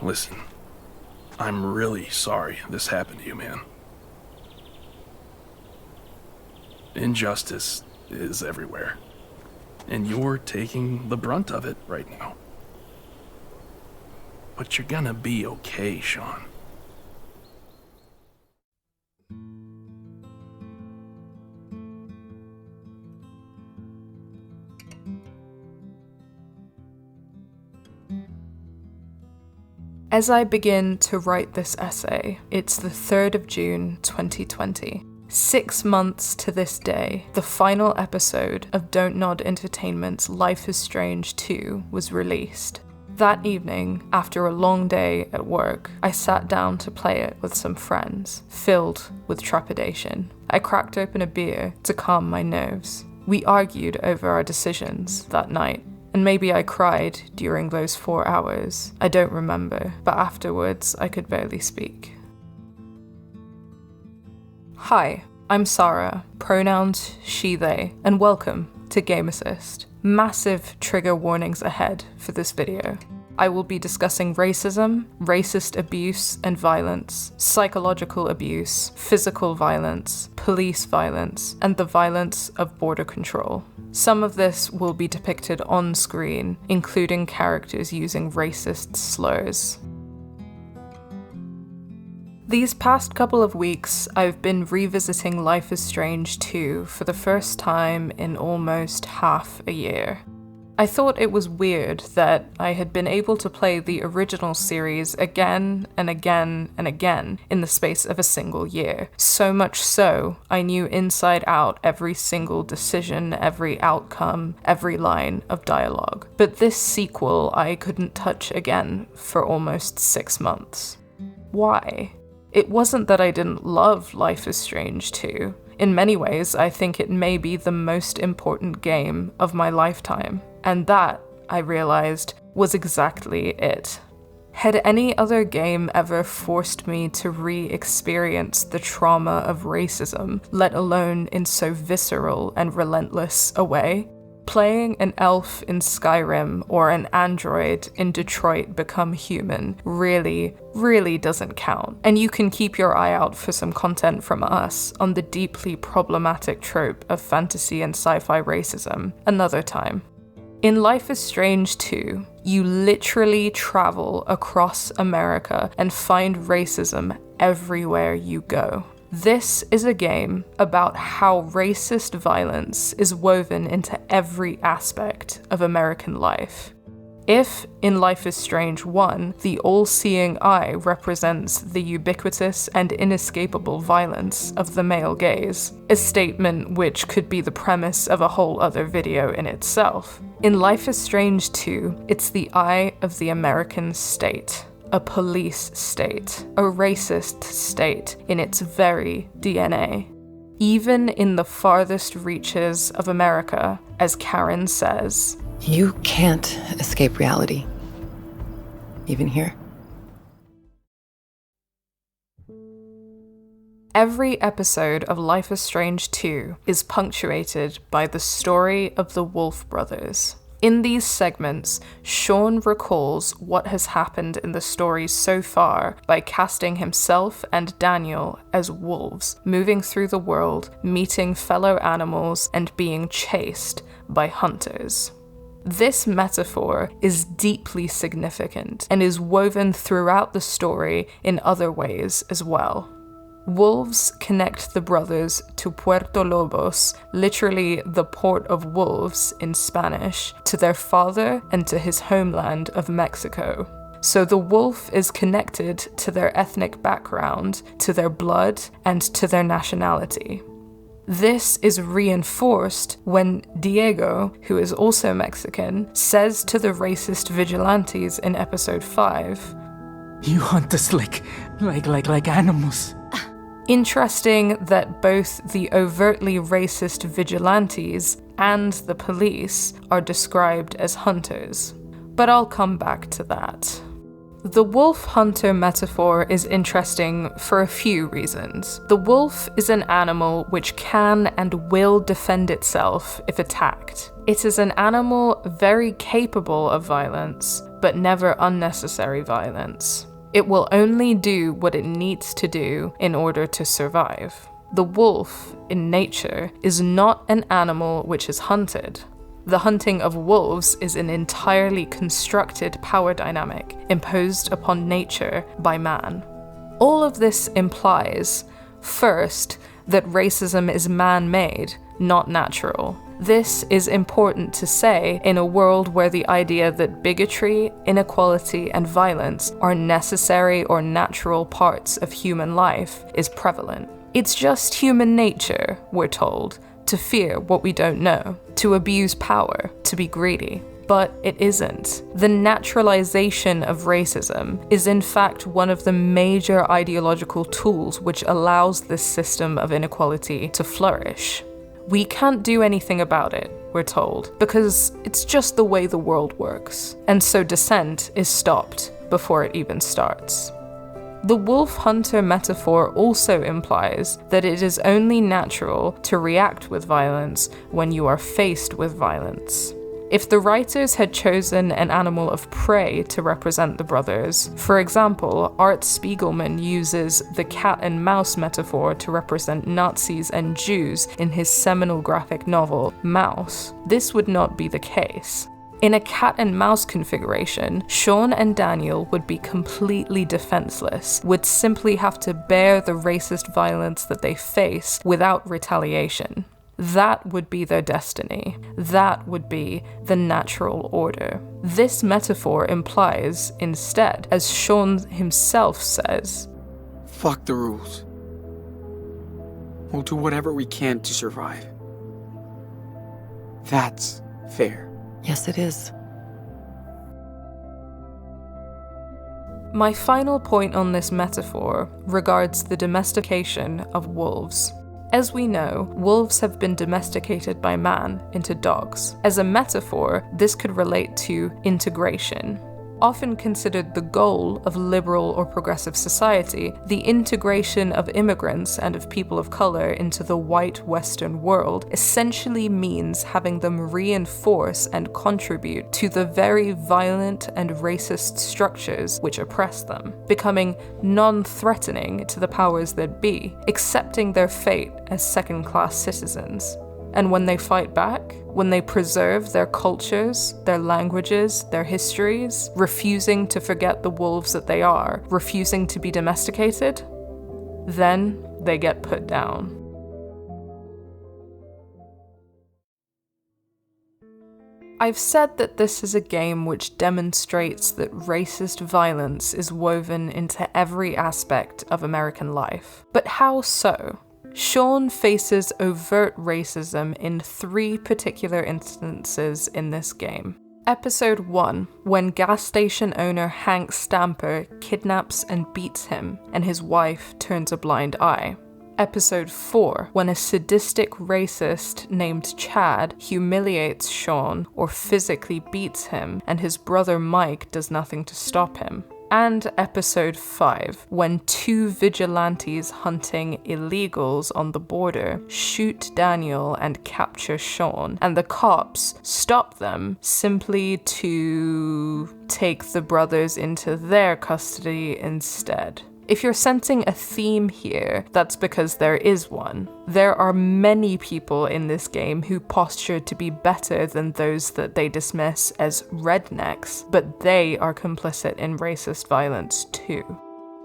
listen. I'm really sorry this happened to you, man. Injustice is everywhere, and you're taking the brunt of it right now. But you're gonna be okay, Sean. As I begin to write this essay, it's the 3rd of June 2020. 6 months to this day, the final episode of Don't Nod Entertainment's Life is Strange 2 was released. That evening, after a long day at work, I sat down to play it with some friends, filled with trepidation. I cracked open a beer to calm my nerves. We argued over our decisions that night, and maybe I cried during those 4 hours. I don't remember, but afterwards I could barely speak. Hi, I'm Sarah, pronouns she, they, and welcome to Game Assist. Massive trigger warnings ahead for this video. I will be discussing racism, racist abuse and violence, psychological abuse, physical violence, police violence, and the violence of border control. Some of this will be depicted on screen, including characters using racist slurs. These past couple of weeks, I've been revisiting Life is Strange 2 for the first time in almost half a year. I thought it was weird that I had been able to play the original series again and again and again in the space of a single year. So much so, I knew inside out every single decision, every outcome, every line of dialogue. But this sequel I couldn't touch again for almost 6 months. Why? It wasn't that I didn't love Life is Strange 2. In many ways, I think it may be the most important game of my lifetime. And that, I realized, was exactly it. Had any other game ever forced me to re-experience the trauma of racism, let alone in so visceral and relentless a way? Playing an elf in Skyrim or an android in Detroit Become Human really doesn't count. And you can keep your eye out for some content from us on the deeply problematic trope of fantasy and sci-fi racism another time. In Life is Strange 2, you literally travel across America and find racism everywhere you go. This is a game about how racist violence is woven into every aspect of American life. If, in Life is Strange 1, the all-seeing eye represents the ubiquitous and inescapable violence of the male gaze, a statement which could be the premise of a whole other video in itself, in Life is Strange 2, it's the eye of the American state. A police state, a racist state in its very DNA. Even in the farthest reaches of America, as Karen says, "You can't escape reality. Even here." Every episode of Life is Strange 2 is punctuated by the story of the Wolf brothers. In these segments, Sean recalls what has happened in the story so far by casting himself and Daniel as wolves, moving through the world, meeting fellow animals, and being chased by hunters. This metaphor is deeply significant and is woven throughout the story in other ways as well. Wolves connect the brothers to Puerto Lobos, literally the port of wolves in Spanish, to their father and to his homeland of Mexico. So the wolf is connected to their ethnic background, to their blood, and to their nationality. This is reinforced when Diego, who is also Mexican, says to the racist vigilantes in episode 5, "You hunt us like animals." Interesting that both the overtly racist vigilantes and the police are described as hunters, but I'll come back to that. The wolf hunter metaphor is interesting for a few reasons. The wolf is an animal which can and will defend itself if attacked. It is an animal very capable of violence, but never unnecessary violence. It will only do what it needs to do in order to survive. The wolf, in nature, is not an animal which is hunted. The hunting of wolves is an entirely constructed power dynamic imposed upon nature by man. All of this implies, first, that racism is man-made, not natural. This is important to say in a world where the idea that bigotry, inequality, and violence are necessary or natural parts of human life is prevalent. It's just human nature, we're told, to fear what we don't know, to abuse power, to be greedy. But it isn't. The naturalization of racism is in fact one of the major ideological tools which allows this system of inequality to flourish. We can't do anything about it, we're told, because it's just the way the world works. And so dissent is stopped before it even starts. The wolf hunter metaphor also implies that it is only natural to react with violence when you are faced with violence. If the writers had chosen an animal of prey to represent the brothers, for example, Art Spiegelman uses the cat and mouse metaphor to represent Nazis and Jews in his seminal graphic novel, Mouse, this would not be the case. In a cat and mouse configuration, Sean and Daniel would be completely defenseless, would simply have to bear the racist violence that they face without retaliation. That would be their destiny. That would be the natural order. This metaphor implies, instead, as Sean himself says, "Fuck the rules. We'll do whatever we can to survive. That's fair." Yes, it is. My final point on this metaphor regards the domestication of wolves. As we know, wolves have been domesticated by man into dogs. As a metaphor, this could relate to integration. Often considered the goal of liberal or progressive society, the integration of immigrants and of people of color into the white Western world essentially means having them reinforce and contribute to the very violent and racist structures which oppress them, becoming non-threatening to the powers that be, accepting their fate as second-class citizens. And when they fight back, when they preserve their cultures, their languages, their histories, refusing to forget the wolves that they are, refusing to be domesticated, then they get put down. I've said that this is a game which demonstrates that racist violence is woven into every aspect of American life. But how so? Sean faces overt racism in 3 particular instances in this game. Episode 1, when gas station owner Hank Stamper kidnaps and beats him, and his wife turns a blind eye. Episode 4, when a sadistic racist named Chad humiliates Sean or physically beats him, and his brother Mike does nothing to stop him. And Episode 5, when 2 vigilantes hunting illegals on the border shoot Daniel and capture Sean, and the cops stop them simply to take the brothers into their custody instead. If you're sensing a theme here, that's because there is one. There are many people in this game who posture to be better than those that they dismiss as rednecks, but they are complicit in racist violence too.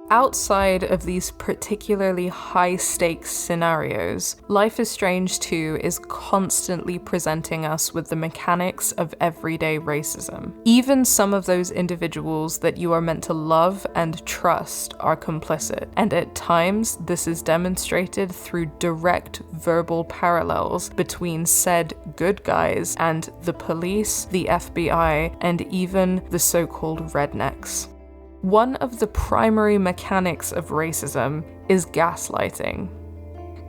Outside of these particularly high-stakes scenarios, Life is Strange 2 is constantly presenting us with the mechanics of everyday racism. Even some of those individuals that you are meant to love and trust are complicit, and at times this is demonstrated through direct verbal parallels between said good guys and the police, the FBI, and even the so-called rednecks. One of the primary mechanics of racism is gaslighting.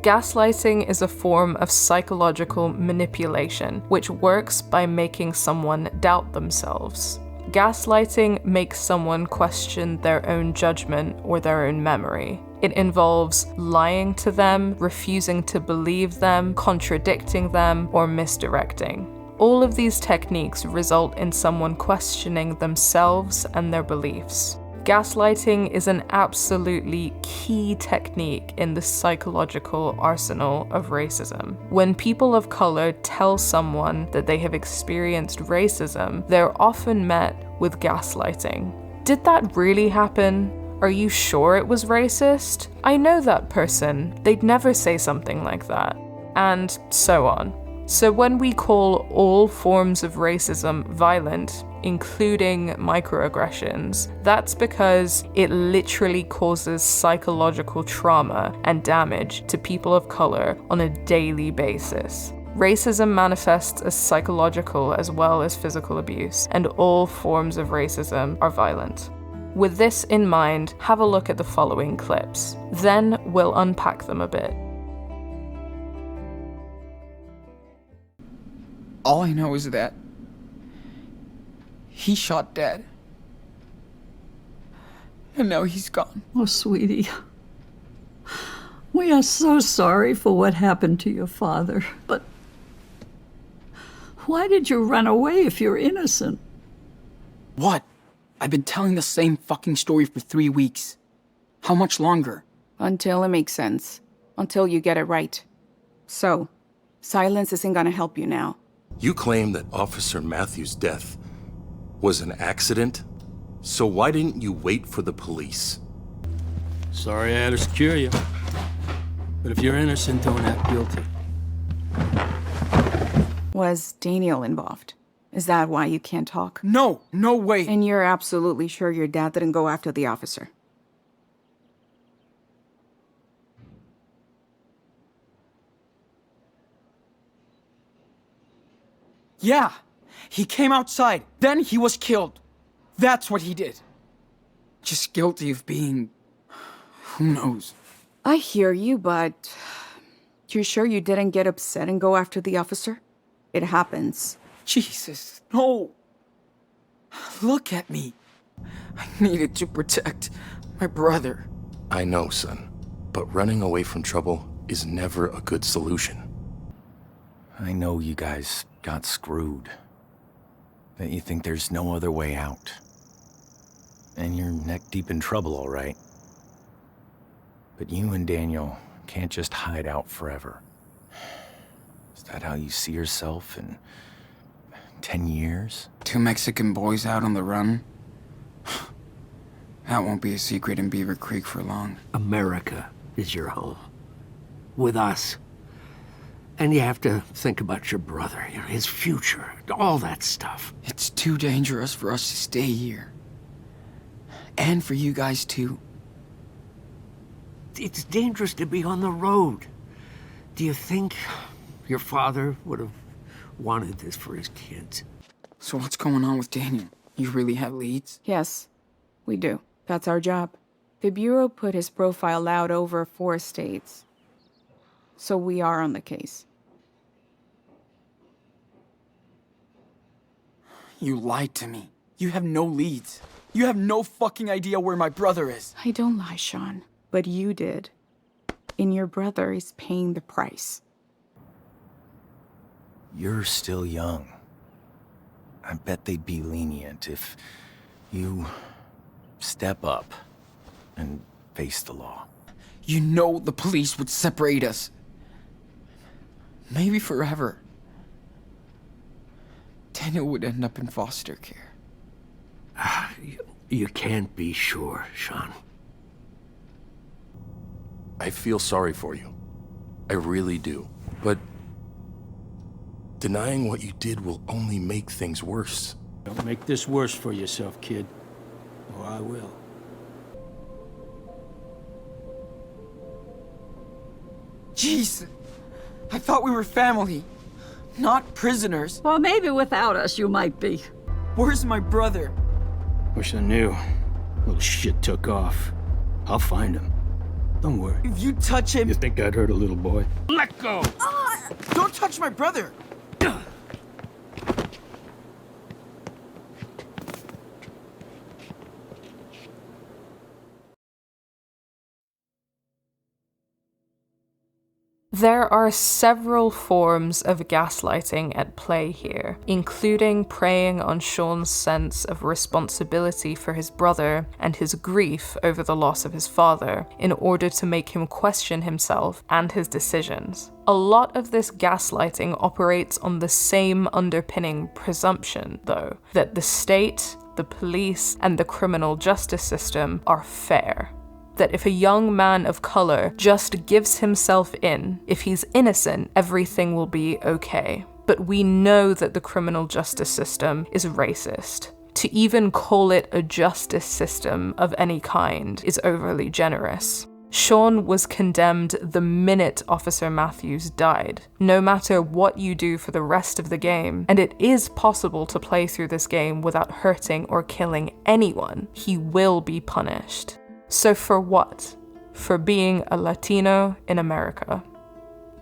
Gaslighting is a form of psychological manipulation which works by making someone doubt themselves. Gaslighting makes someone question their own judgment or their own memory. It involves lying to them, refusing to believe them, contradicting them, or misdirecting. All of these techniques result in someone questioning themselves and their beliefs. Gaslighting is an absolutely key technique in the psychological arsenal of racism. When people of color tell someone that they have experienced racism, they're often met with gaslighting. Did that really happen? Are you sure it was racist? I know that person. They'd never say something like that. And so on. So when we call all forms of racism violent, including microaggressions, that's because it literally causes psychological trauma and damage to people of color on a daily basis. Racism manifests as psychological as well as physical abuse, and all forms of racism are violent. With this in mind, have a look at the following clips. Then we'll unpack them a bit. All I know is that he shot Dad. And now he's gone. Oh, sweetie. We are so sorry for what happened to your father. But why did you run away if you're innocent? What? I've been telling the same fucking story for 3 weeks. How much longer? Until it makes sense. Until you get it right. So, silence isn't gonna help you now. You claim that Officer Matthews' death was an accident, so why didn't you wait for the police? Sorry I had to secure you. But if you're innocent, don't act guilty. Was Daniel involved? Is that why you can't talk? No, no way. And you're absolutely sure your dad didn't go after the officer? Yeah, he came outside, then he was killed. That's what he did. Just guilty of being... who knows? I hear you, but... you're sure you didn't get upset and go after the officer? It happens. Jesus, no. Look at me. I needed to protect my brother. I know, son, but running away from trouble is never a good solution. I know you guys got screwed. That you think there's no other way out. And you're neck deep in trouble, all right. But you and Daniel can't just hide out forever. Is that how you see yourself in 10 years? 2 Mexican boys out on the run? That won't be a secret in Beaver Creek for long. America is your home. With us. And you have to think about your brother, you know, his future, all that stuff. It's too dangerous for us to stay here. And for you guys, too. It's dangerous to be on the road. Do you think your father would have wanted this for his kids? So what's going on with Daniel? You really have leads? Yes, we do. That's our job. The Bureau put his profile out over 4 states. So we are on the case. You lied to me. You have no leads. You have no fucking idea where my brother is. I don't lie, Sean. But you did. And your brother is paying the price. You're still young. I bet they'd be lenient if you step up and face the law. You know the police would separate us. Maybe forever. Daniel would end up in foster care. You can't be sure, Sean. I feel sorry for you. I really do. But denying what you did will only make things worse. Don't make this worse for yourself, kid. Or I will. Jeez, I thought we were family, not prisoners. Well, maybe without us you might be. Where's my brother? Wish I knew. Little shit took off. I'll find him. Don't worry. If you touch him... You think I'd hurt a little boy? Let go! Don't touch my brother! There are several forms of gaslighting at play here, including preying on Sean's sense of responsibility for his brother and his grief over the loss of his father, in order to make him question himself and his decisions. A lot of this gaslighting operates on the same underpinning presumption, though, that the state, the police, and the criminal justice system are fair. That if a young man of color just gives himself in, if he's innocent, everything will be okay. But we know that the criminal justice system is racist. To even call it a justice system of any kind is overly generous. Sean was condemned the minute Officer Matthews died, no matter what you do for the rest of the game, and it is possible to play through this game without hurting or killing anyone. He will be punished. So for what? For being a Latino in America.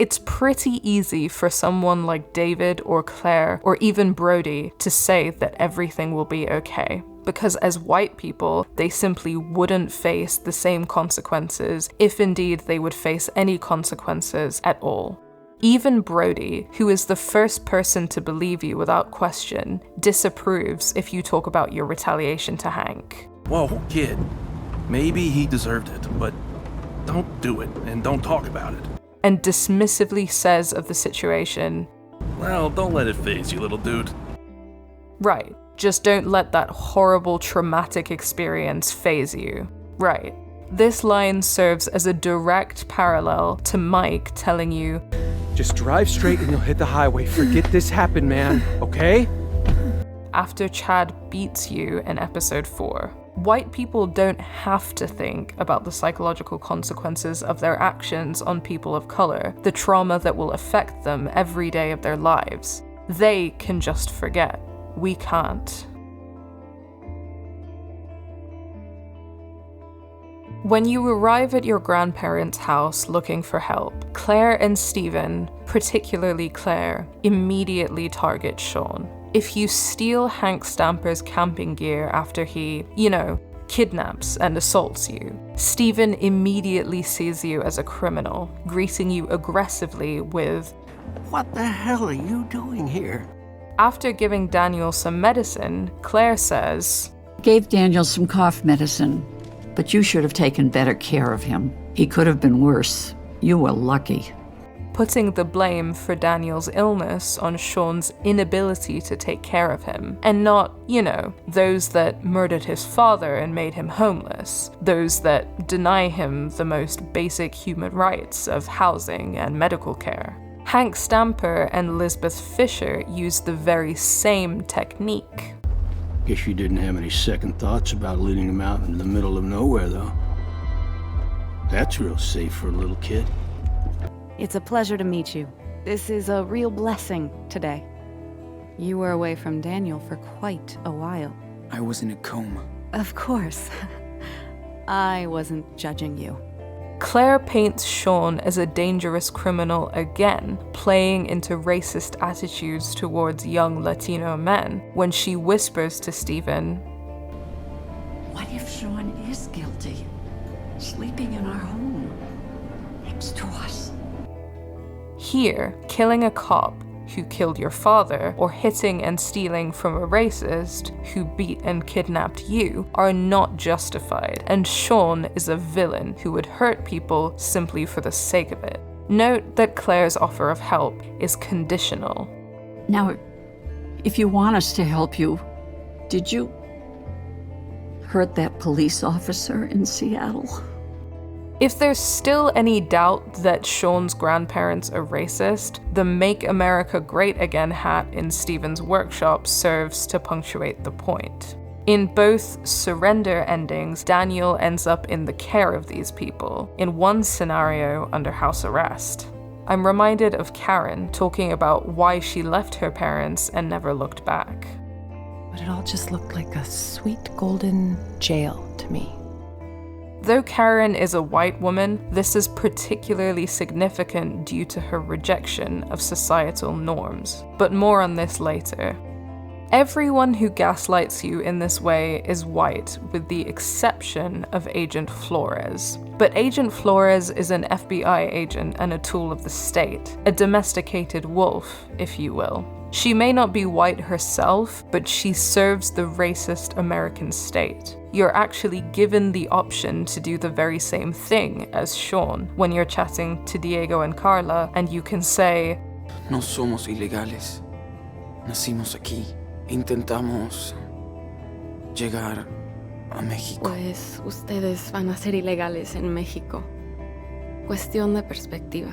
It's pretty easy for someone like David or Claire or even Brody to say that everything will be okay, because as white people, they simply wouldn't face the same consequences, if indeed they would face any consequences at all. Even Brody, who is the first person to believe you without question, disapproves if you talk about your retaliation to Hank. Whoa, kid. Maybe he deserved it, but don't do it and don't talk about it. And dismissively says of the situation, well, don't let it faze you, little dude. Right, just don't let that horrible traumatic experience faze you. Right. This line serves as a direct parallel to Mike telling you, just drive straight and you'll hit the highway. Forget this happened, man, okay? After Chad beats you in episode 4. White people don't have to think about the psychological consequences of their actions on people of color, the trauma that will affect them every day of their lives. They can just forget. We can't. When you arrive at your grandparents' house looking for help, Claire and Stephen, particularly Claire, immediately target Sean. If you steal Hank Stamper's camping gear after he, kidnaps and assaults you, Stephen immediately sees you as a criminal, greeting you aggressively with, "What the hell are you doing here?" After giving Daniel some medicine, Claire says, "Gave Daniel some cough medicine, but you should have taken better care of him. He could have been worse. You were lucky." Putting the blame for Daniel's illness on Sean's inability to take care of him, and not, those that murdered his father and made him homeless, those that deny him the most basic human rights of housing and medical care. Hank Stamper and Lisbeth Fisher used the very same technique. Guess you didn't have any second thoughts about leading him out in the middle of nowhere, though. That's real safe for a little kid. It's a pleasure to meet you. This is a real blessing today. You were away from Daniel for quite a while. I was in a coma. Of course. I wasn't judging you. Claire paints Sean as a dangerous criminal again, playing into racist attitudes towards young Latino men, when she whispers to Stephen, "What if Sean is guilty? Sleeping in our home, next to us." Here, killing a cop who killed your father, or hitting and stealing from a racist who beat and kidnapped you, are not justified, and Sean is a villain who would hurt people simply for the sake of it. Note that Claire's offer of help is conditional. Now, if you want us to help you, did you hurt that police officer in Seattle? If there's still any doubt that Sean's grandparents are racist, the Make America Great Again hat in Stephen's workshop serves to punctuate the point. In both surrender endings, Daniel ends up in the care of these people, in one scenario under house arrest. I'm reminded of Karen talking about why she left her parents and never looked back. But it all just looked like a sweet golden jail to me. Though Karen is a white woman, this is particularly significant due to her rejection of societal norms. But more on this later. Everyone who gaslights you in this way is white, with the exception of Agent Flores. But Agent Flores is an FBI agent and a tool of the state, a domesticated wolf, if you will. She may not be white herself, but she serves the racist American state. You're actually given the option to do the very same thing as Sean when you're chatting to Diego and Carla, and you can say, No somos ilegales. Nacimos aquí. Intentamos llegar a México. Pues ustedes van a ser ilegales en México. Cuestión de perspectiva.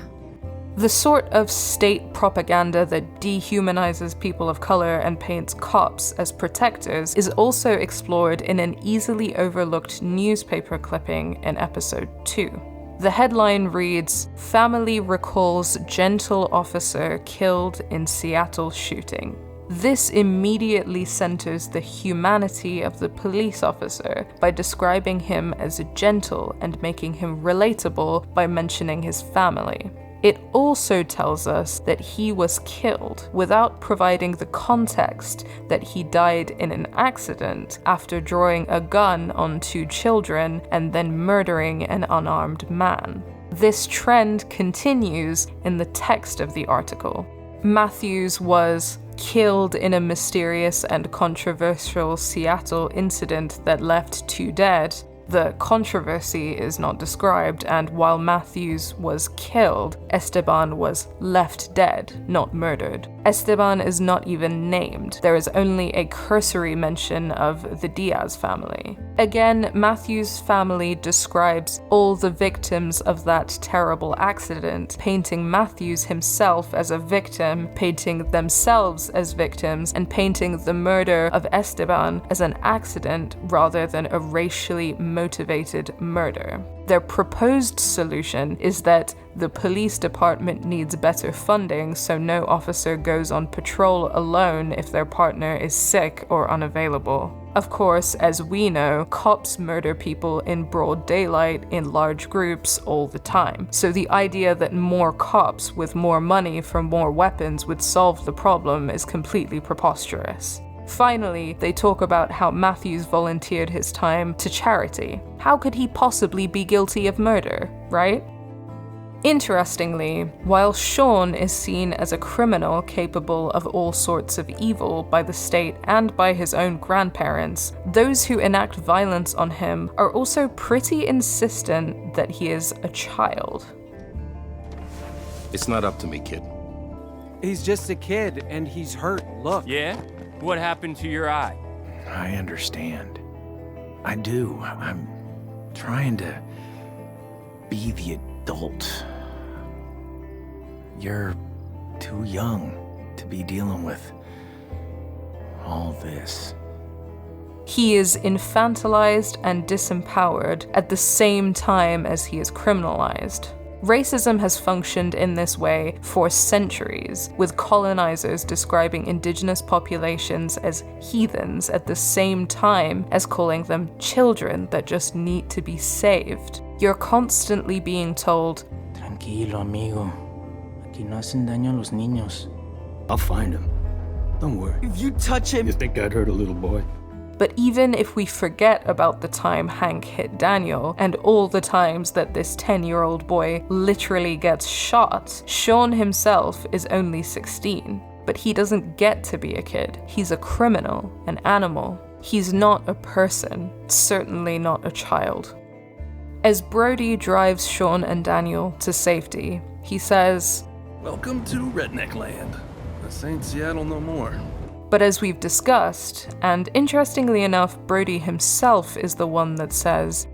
The sort of state propaganda that dehumanizes people of color and paints cops as protectors is also explored in an easily overlooked newspaper clipping in episode 2. The headline reads, "Family recalls gentle officer killed in Seattle shooting." This immediately centers the humanity of the police officer by describing him as gentle and making him relatable by mentioning his family. It also tells us that he was killed without providing the context that he died in an accident after drawing a gun on 2 children and then murdering an unarmed man. This trend continues in the text of the article. Matthews was killed in a mysterious and controversial Seattle incident that left 2 dead. The controversy is not described, and while Matthews was killed, Esteban was left dead, not murdered. Esteban is not even named. There is only a cursory mention of the Diaz family. Again, Matthews' family describes all the victims of that terrible accident, painting Matthews himself as a victim, painting themselves as victims, and painting the murder of Esteban as an accident rather than a racially motivated murder. Their proposed solution is that the police department needs better funding so no officer goes on patrol alone if their partner is sick or unavailable. Of course, as we know, cops murder people in broad daylight in large groups all the time. So the idea that more cops with more money for more weapons would solve the problem is completely preposterous. Finally, they talk about how Matthews volunteered his time to charity. How could he possibly be guilty of murder, right? Interestingly, while Sean is seen as a criminal capable of all sorts of evil by the state and by his own grandparents, those who enact violence on him are also pretty insistent that he is a child. It's not up to me, kid. He's just a kid, and he's hurt. Look. Yeah? What happened to your eye? I understand. I do. I'm trying to be the adult. You're too young to be dealing with all this. He is infantilized and disempowered at the same time as he is criminalized. Racism has functioned in this way for centuries, with colonizers describing indigenous populations as heathens at the same time as calling them children that just need to be saved. You're constantly being told, Tranquilo, amigo. Aquí no hacen daño a los niños. I'll find him. Don't worry. If you touch him... You think I'd hurt a little boy? But even if we forget about the time Hank hit Daniel and all the times that this 10-year-old boy literally gets shot, Sean himself is only 16. But he doesn't get to be a kid. He's a criminal, an animal. He's not a person, certainly not a child. As Brody drives Sean and Daniel to safety, he says, "Welcome to Redneck Land. This ain't Seattle no more." But as we've discussed, and interestingly enough, Brody himself is the one that says,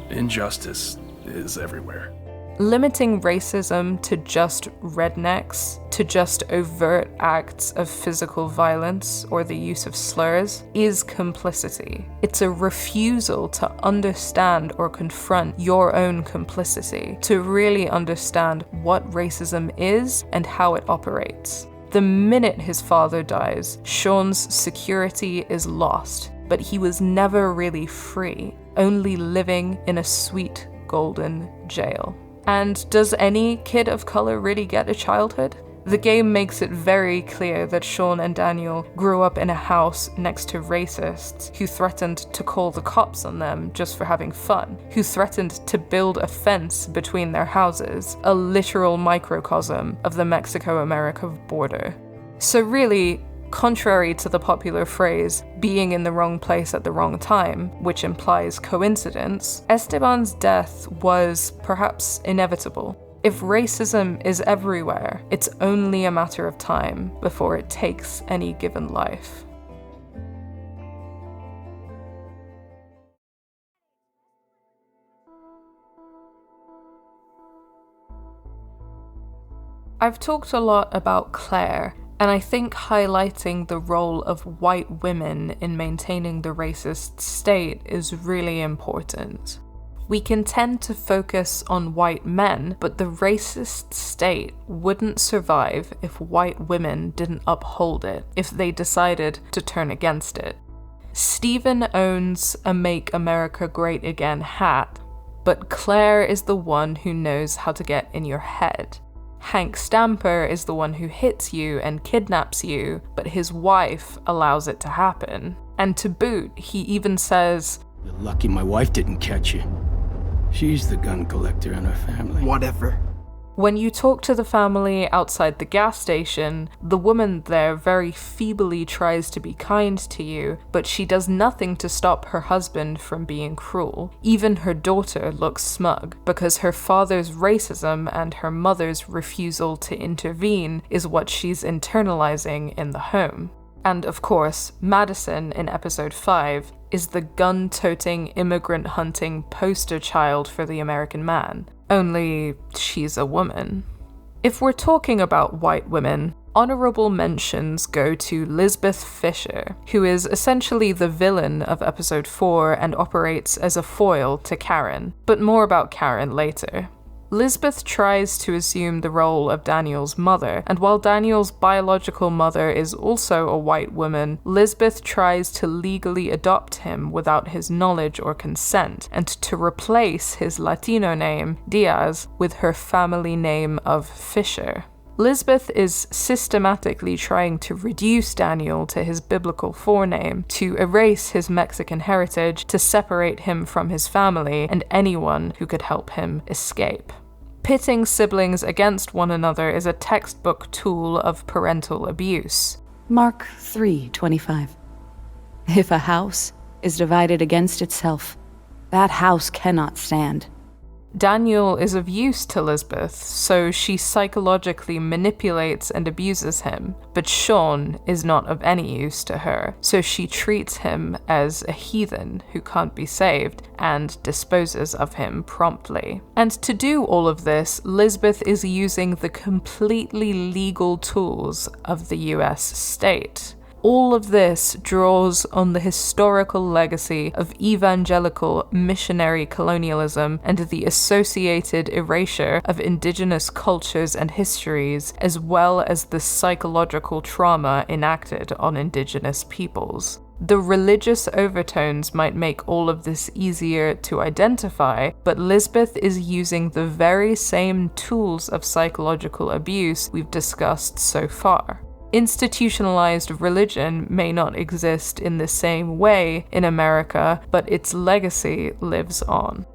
"Injustice is everywhere." Limiting racism to just rednecks, to just overt acts of physical violence or the use of slurs, is complicity. It's a refusal to understand or confront your own complicity, to really understand what racism is and how it operates. The minute his father dies, Sean's security is lost, but he was never really free, only living in a sweet golden jail. And does any kid of color really get a childhood? The game makes it very clear that Sean and Daniel grew up in a house next to racists who threatened to call the cops on them just for having fun, who threatened to build a fence between their houses, a literal microcosm of the Mexico-America border. So really, contrary to the popular phrase, being in the wrong place at the wrong time, which implies coincidence, Esteban's death was perhaps inevitable. If racism is everywhere, it's only a matter of time before it takes any given life. I've talked a lot about Claire, and I think highlighting the role of white women in maintaining the racist state is really important. We can tend to focus on white men, but the racist state wouldn't survive if white women didn't uphold it, if they decided to turn against it. Stephen owns a Make America Great Again hat, but Claire is the one who knows how to get in your head. Hank Stamper is the one who hits you and kidnaps you, but his wife allows it to happen. And to boot, he even says, "You're lucky my wife didn't catch you. She's the gun collector in our family." Whatever. When you talk to the family outside the gas station, the woman there very feebly tries to be kind to you, but she does nothing to stop her husband from being cruel. Even her daughter looks smug, because her father's racism and her mother's refusal to intervene is what she's internalizing in the home. And of course, Madison in episode 5 is the gun-toting, immigrant-hunting poster child for the American man. Only she's a woman. If we're talking about white women, honorable mentions go to Lisbeth Fisher, who is essentially the villain of episode 4 and operates as a foil to Karen, but more about Karen later. Lisbeth tries to assume the role of Daniel's mother, and while Daniel's biological mother is also a white woman, Lisbeth tries to legally adopt him without his knowledge or consent, and to replace his Latino name, Diaz, with her family name of Fisher. Lisbeth is systematically trying to reduce Daniel to his biblical forename, to erase his Mexican heritage, to separate him from his family and anyone who could help him escape. Pitting siblings against one another is a textbook tool of parental abuse. Mark 3:25. If a house is divided against itself, that house cannot stand. Daniel is of use to Lisbeth, so she psychologically manipulates and abuses him, but Sean is not of any use to her, so she treats him as a heathen who can't be saved and disposes of him promptly. And to do all of this, Lisbeth is using the completely legal tools of the US state. All of this draws on the historical legacy of evangelical missionary colonialism and the associated erasure of indigenous cultures and histories, as well as the psychological trauma enacted on indigenous peoples. The religious overtones might make all of this easier to identify, but Lisbeth is using the very same tools of psychological abuse we've discussed so far. Institutionalized religion may not exist in the same way in America, but its legacy lives on.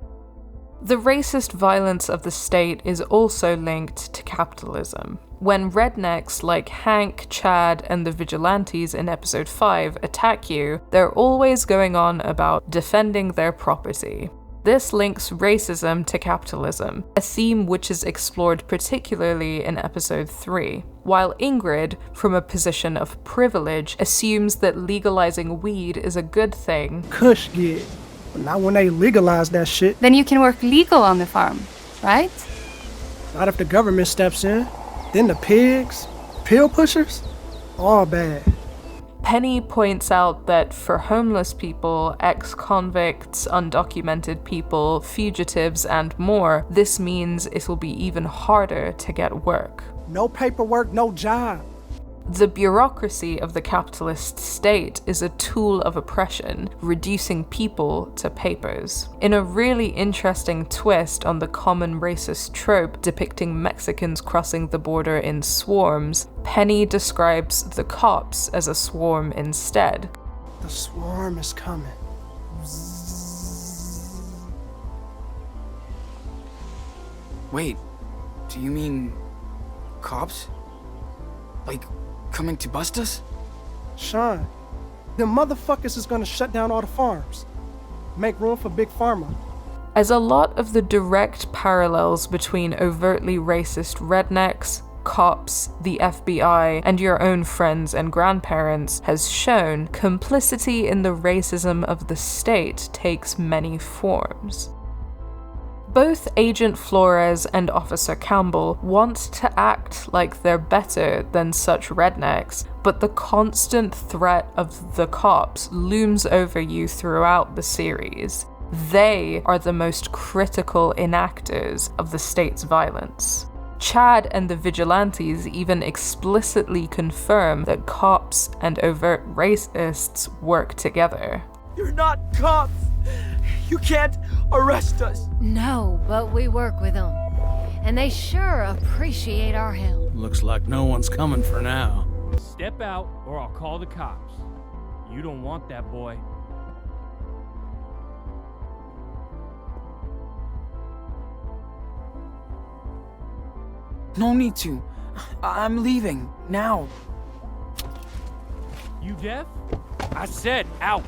The racist violence of the state is also linked to capitalism. When rednecks like Hank, Chad, and the vigilantes in episode 5 attack you, they're always going on about defending their property. This links racism to capitalism, a theme which is explored particularly in episode 3, while Ingrid, from a position of privilege, assumes that legalizing weed is a good thing. Kush gig, but not when they legalize that shit. Then you can work legal on the farm, right? Not if the government steps in. Then the pigs, pill pushers, all bad. Penny points out that for homeless people, ex-convicts, undocumented people, fugitives, and more, this means it'll be even harder to get work. No paperwork, no job. The bureaucracy of the capitalist state is a tool of oppression, reducing people to papers. In a really interesting twist on the common racist trope depicting Mexicans crossing the border in swarms, Penny describes the cops as a swarm instead. The swarm is coming. Wait, do you mean cops? Like, coming to bust us? Sean, them motherfuckers is gonna shut down all the farms. Make room for Big Pharma. As a lot of the direct parallels between overtly racist rednecks, cops, the FBI, and your own friends and grandparents has shown, complicity in the racism of the state takes many forms. Both Agent Flores and Officer Campbell want to act like they're better than such rednecks, but the constant threat of the cops looms over you throughout the series. They are the most critical enactors of the state's violence. Chad and the vigilantes even explicitly confirm that cops and overt racists work together. You're not cops! You can't arrest us! No, but we work with them. And they sure appreciate our help. Looks like no one's coming for now. Step out or I'll call the cops. You don't want that boy. No need to. I'm leaving, now. You deaf? I said out!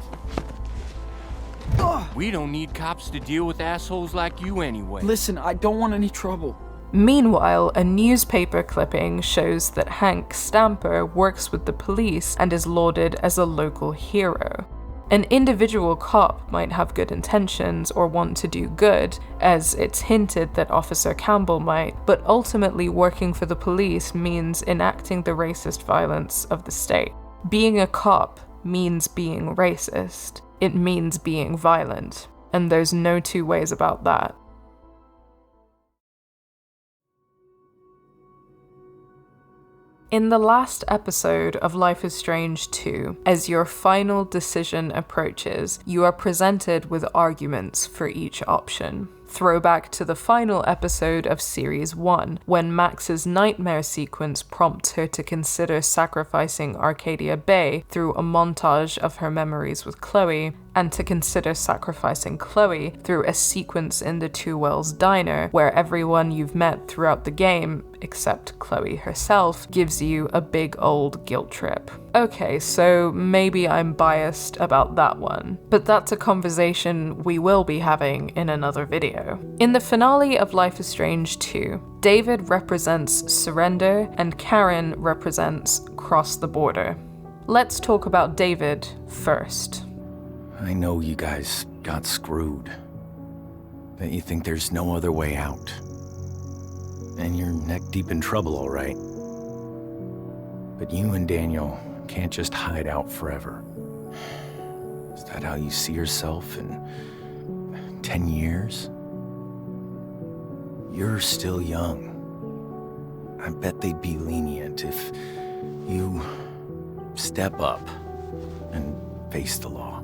We don't need cops to deal with assholes like you anyway. Listen, I don't want any trouble. Meanwhile, a newspaper clipping shows that Hank Stamper works with the police and is lauded as a local hero. An individual cop might have good intentions or want to do good, as it's hinted that Officer Campbell might, but ultimately working for the police means enacting the racist violence of the state. Being a cop means being racist. It means being violent, and there's no two ways about that. In the last episode of Life is Strange 2, as your final decision approaches, you are presented with arguments for each option. Throwback to the final episode of Series 1, when Max's nightmare sequence prompts her to consider sacrificing Arcadia Bay through a montage of her memories with Chloe, and to consider sacrificing Chloe through a sequence in the Two Wells diner where everyone you've met throughout the game, except Chloe herself, gives you a big old guilt trip. Okay, so maybe I'm biased about that one, but that's a conversation we will be having in another video. In the finale of Life is Strange 2, David represents surrender and Karen represents cross the border. Let's talk about David first. I know you guys got screwed. That you think there's no other way out. And you're neck deep in trouble, all right. But you and Daniel can't just hide out forever. Is that how you see yourself in 10 years? You're still young. I bet they'd be lenient if you step up and face the law.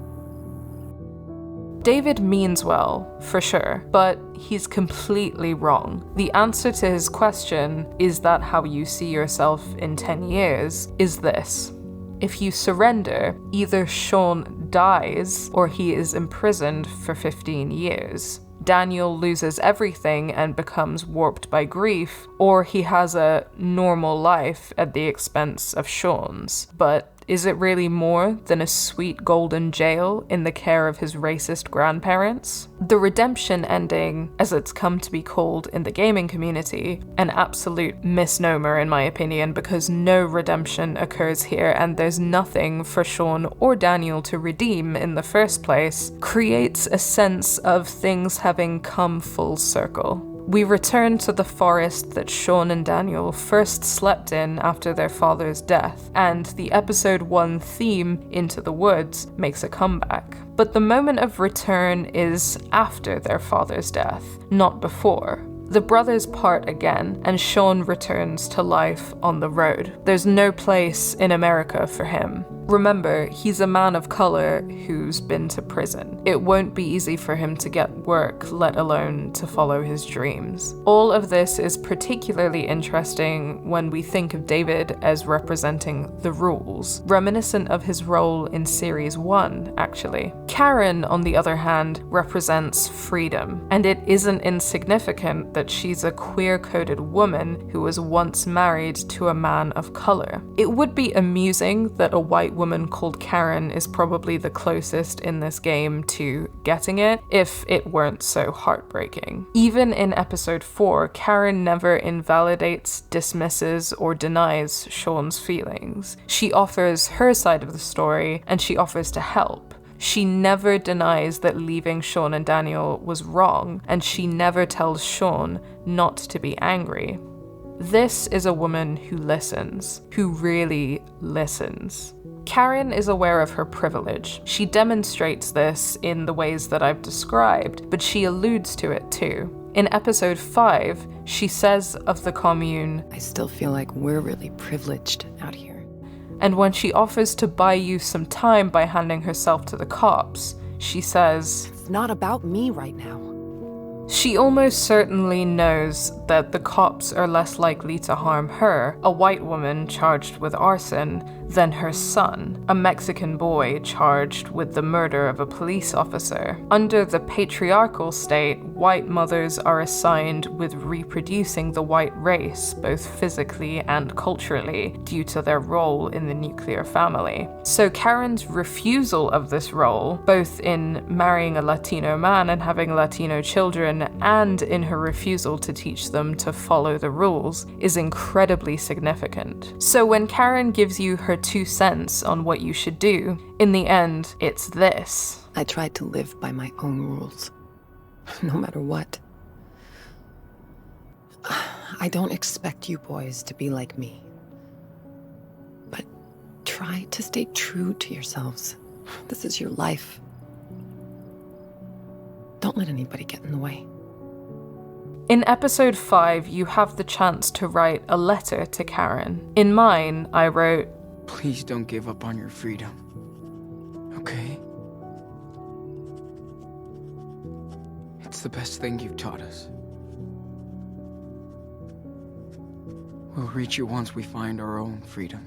David means well, for sure, but he's completely wrong. The answer to his question, is that how you see yourself in 10 years, is this. If you surrender, either Sean dies or he is imprisoned for 15 years. Daniel loses everything and becomes warped by grief, or he has a normal life at the expense of Sean's. But is it really more than a sweet golden jail in the care of his racist grandparents? The redemption ending, as it's come to be called in the gaming community, an absolute misnomer in my opinion, because no redemption occurs here and there's nothing for Sean or Daniel to redeem in the first place, creates a sense of things having come full circle. We return to the forest that Sean and Daniel first slept in after their father's death, and the episode 1 theme, Into the Woods, makes a comeback. But the moment of return is after their father's death, not before. The brothers part again, and Sean returns to life on the road. There's no place in America for him. Remember, he's a man of color who's been to prison. It won't be easy for him to get work, let alone to follow his dreams. All of this is particularly interesting when we think of David as representing the rules, reminiscent of his role in Series 1, actually. Karen, on the other hand, represents freedom, and it isn't insignificant that she's a queer-coded woman who was once married to a man of color. It would be amusing that a white woman called Karen is probably the closest in this game to getting it, if it weren't so heartbreaking. Even in episode 4, Karen never invalidates, dismisses, or denies Sean's feelings. She offers her side of the story, and she offers to help. She never denies that leaving Sean and Daniel was wrong, and she never tells Sean not to be angry. This is a woman who listens, who really listens. Karen is aware of her privilege. She demonstrates this in the ways that I've described, but she alludes to it too. In episode 5, she says of the commune, I still feel like we're really privileged out here. And when she offers to buy you some time by handing herself to the cops, she says, It's not about me right now. She almost certainly knows that the cops are less likely to harm her, a white woman charged with arson, than her son, a Mexican boy charged with the murder of a police officer. Under the patriarchal state, white mothers are assigned with reproducing the white race, both physically and culturally, due to their role in the nuclear family. So Karen's refusal of this role, both in marrying a Latino man and having Latino children, and in her refusal to teach them to follow the rules, is incredibly significant. So when Karen gives you her 2 cents on what you should do, in the end, it's this. I tried to live by my own rules, no matter what. I don't expect you boys to be like me, but try to stay true to yourselves. This is your life. Don't let anybody get in the way. In episode 5, you have the chance to write a letter to Karen. In mine, I wrote, Please don't give up on your freedom. Okay? It's the best thing you've taught us. We'll reach it once we find our own freedom.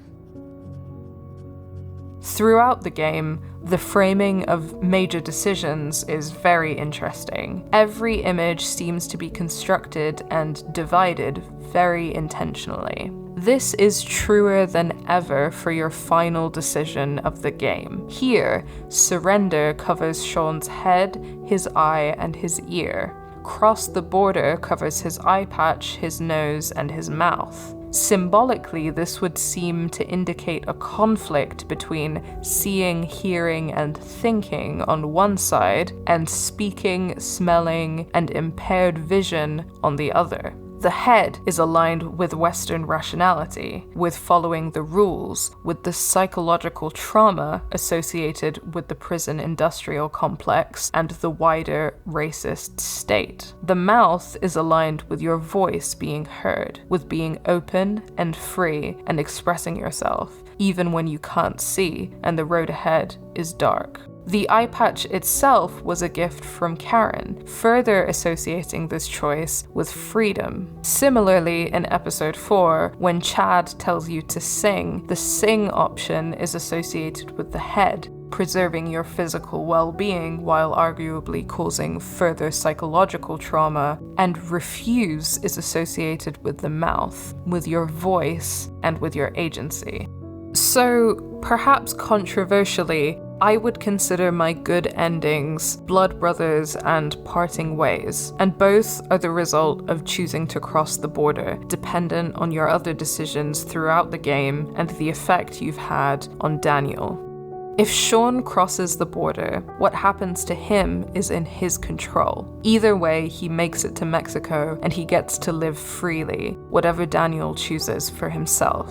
Throughout the game, the framing of major decisions is very interesting. Every image seems to be constructed and divided very intentionally. This is truer than ever for your final decision of the game. Here, surrender covers Sean's head, his eye, and his ear. Cross the border covers his eye patch, his nose, and his mouth. Symbolically, this would seem to indicate a conflict between seeing, hearing, and thinking on one side, and speaking, smelling, and impaired vision on the other. The head is aligned with Western rationality, with following the rules, with the psychological trauma associated with the prison industrial complex and the wider racist state. The mouth is aligned with your voice being heard, with being open and free and expressing yourself, even when you can't see and the road ahead is dark. The eye patch itself was a gift from Karen, further associating this choice with freedom. Similarly, in episode 4, when Chad tells you to sing, the sing option is associated with the head, preserving your physical well-being while arguably causing further psychological trauma, and refuse is associated with the mouth, with your voice, and with your agency. So, perhaps controversially, I would consider my good endings Blood Brothers and Parting Ways, and both are the result of choosing to cross the border, dependent on your other decisions throughout the game and the effect you've had on Daniel. If Sean crosses the border, what happens to him is in his control. Either way, he makes it to Mexico and he gets to live freely, whatever Daniel chooses for himself.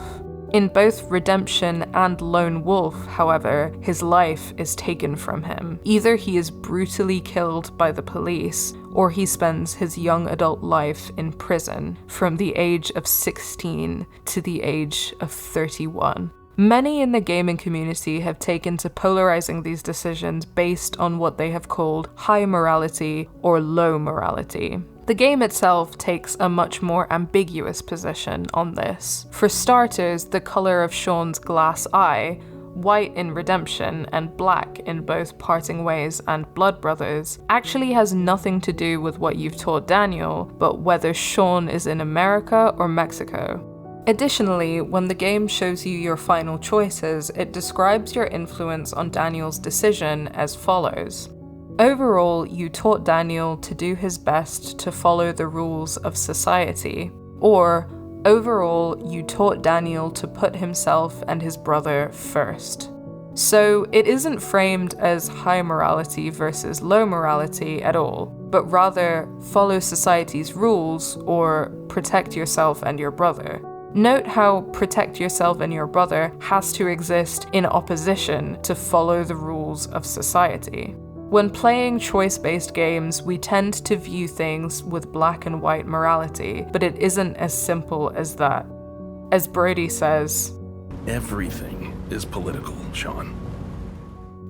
In both Redemption and Lone Wolf, however, his life is taken from him. Either he is brutally killed by the police, or he spends his young adult life in prison from the age of 16 to the age of 31. Many in the gaming community have taken to polarizing these decisions based on what they have called high morality or low morality. The game itself takes a much more ambiguous position on this. For starters, the color of Sean's glass eye, white in Redemption and black in both Parting Ways and Blood Brothers, actually has nothing to do with what you've taught Daniel, but whether Sean is in America or Mexico. Additionally, when the game shows you your final choices, it describes your influence on Daniel's decision as follows. Overall, you taught Daniel to do his best to follow the rules of society. Or, overall, you taught Daniel to put himself and his brother first. So it isn't framed as high morality versus low morality at all, but rather follow society's rules or protect yourself and your brother. Note how protect yourself and your brother has to exist in opposition to follow the rules of society. When playing choice-based games, we tend to view things with black and white morality, but it isn't as simple as that. As Brody says, everything is political, Sean.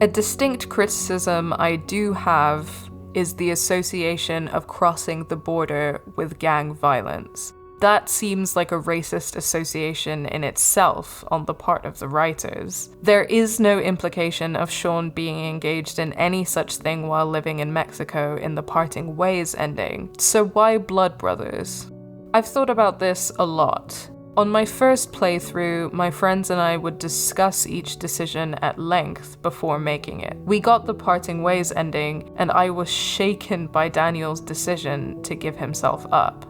A distinct criticism I do have is the association of crossing the border with gang violence. That seems like a racist association in itself on the part of the writers. There is no implication of Sean being engaged in any such thing while living in Mexico in the Parting Ways ending, so why Blood Brothers? I've thought about this a lot. On my first playthrough, my friends and I would discuss each decision at length before making it. We got the Parting Ways ending, and I was shaken by Daniel's decision to give himself up.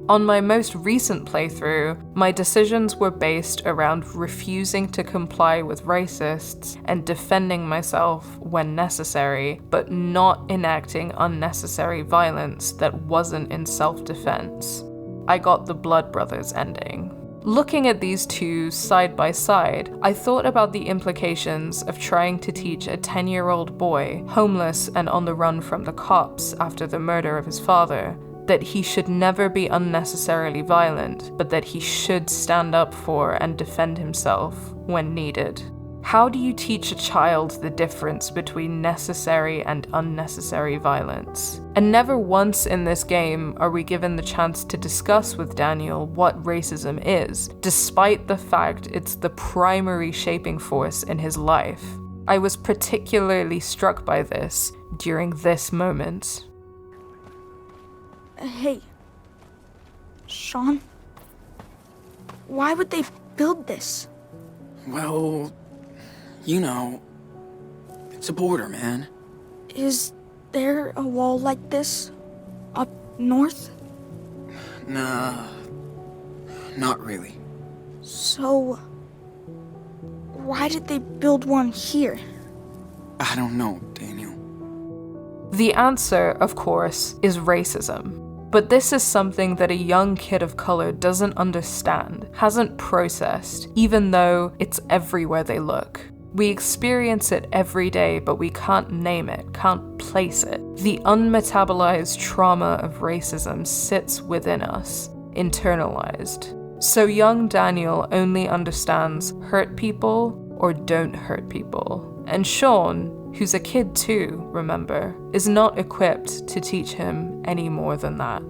On my most recent playthrough, my decisions were based around refusing to comply with racists and defending myself when necessary, but not enacting unnecessary violence that wasn't in self-defense. I got the Blood Brothers ending. Looking at these two side by side, I thought about the implications of trying to teach a 10-year-old boy, homeless and on the run from the cops after the murder of his father, that he should never be unnecessarily violent, but that he should stand up for and defend himself when needed. How do you teach a child the difference between necessary and unnecessary violence? And never once in this game are we given the chance to discuss with Daniel what racism is, despite the fact it's the primary shaping force in his life. I was particularly struck by this during this moment. Hey, Sean, why would they build this? Well, you know, it's a border, man. Is there a wall like this up north? Nah, not really. So, why did they build one here? I don't know, Daniel. The answer, of course, is racism. But this is something that a young kid of color doesn't understand, hasn't processed, even though it's everywhere they look. We experience it every day, but we can't name it, can't place it. The unmetabolized trauma of racism sits within us, internalized. So young Daniel only understands hurt people or don't hurt people. And Sean, who's a kid too, remember, is not equipped to teach him any more than that.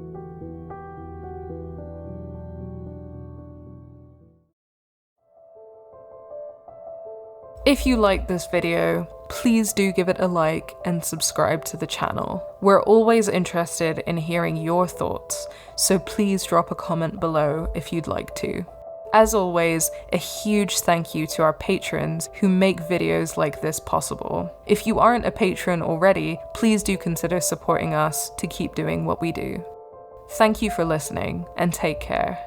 If you liked this video, please do give it a like and subscribe to the channel. We're always interested in hearing your thoughts, so please drop a comment below if you'd like to. As always, a huge thank you to our patrons who make videos like this possible. If you aren't a patron already, please do consider supporting us to keep doing what we do. Thank you for listening, and take care.